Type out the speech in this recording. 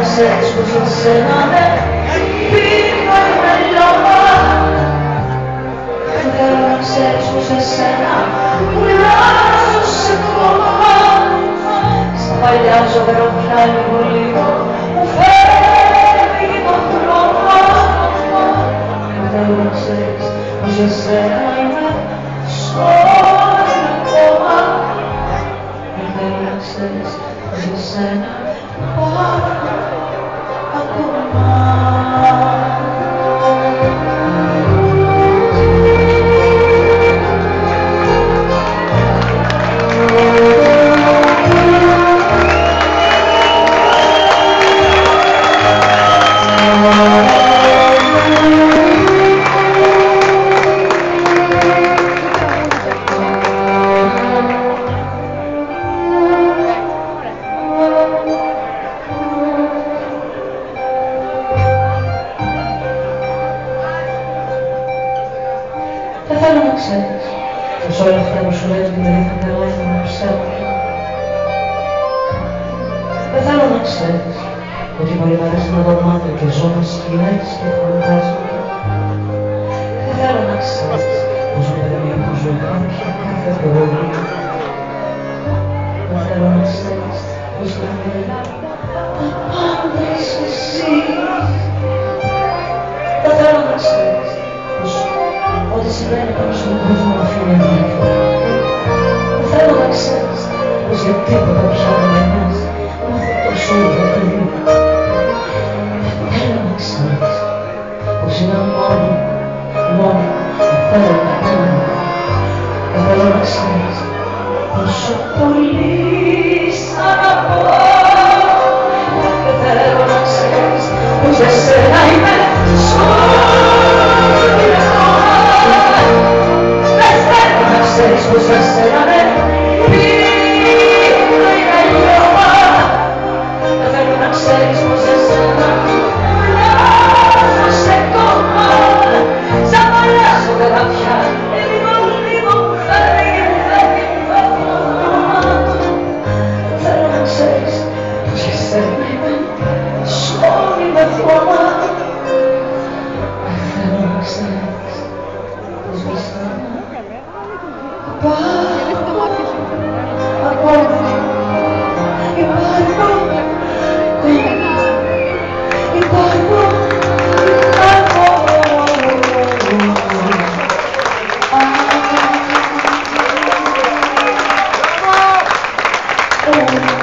ξέρεις πως για σένα με πήρε με λιώμα. Δεν θέλω να ξέρεις πως για σένα μοιάζω σε κόμμα. Στα παλιά ζωγραφιά λίγο μου φέρνει το χρώμα. Δεν θέλω να ξέρεις πως για σένα είμαι σκόνη ακόμα. Δεν θέλω να ξέρεις πως για σένα υπάρχω ακόμα. Δεν θέλω να ξέρεις πως όλα αυτά που σου λες δηλαδή θα τελειώνουν να ψεύδουν. Δεν θέλω να ξέρεις ότι πολύ μ' αρέσει να δωμάτιο και ζω με σκηνές και φαντάσματα. Δεν θέλω να ξέρεις πως με περιμένω ζωή κάποια κάθε πρωί. Δεν θέλω να ξέρεις πως για μένα τα πάντα είσαι εσύ. Δεν θέλω να ξέρεις πως ό,τι συμβαίνει πάνω στον κόσμο μου αφήνει αδίκιο. Δεν θέλω να ξέρεις πως για τίποτα πια δεν με νοιάζει να έχω τόσο ουδέτερη. Δεν θέλω να ξέρεις πως είναι μόνο θέλω να κάνω. Δεν θέλω να ξέρεις πόσο πολύ σ' αγαπώ. Δεν θέλω να ξέρεις πως για σένα είμαι σκόνη ακόμα. Δεν θέλω να ξέρεις πως για σένα με πήρε η λιώμα. Δεν θέλω να ξέρεις πως για σένα μοιάζω σε κόμμα. Σαν παλιά ζωγραφιά λίγο μου φεύγει το χρώμα. Δεν θέλω να ξέρεις πως για σένα είμαι σκόνη με χρώμα. Δεν θέλω να ξέρεις πως για σένα υπάρχω.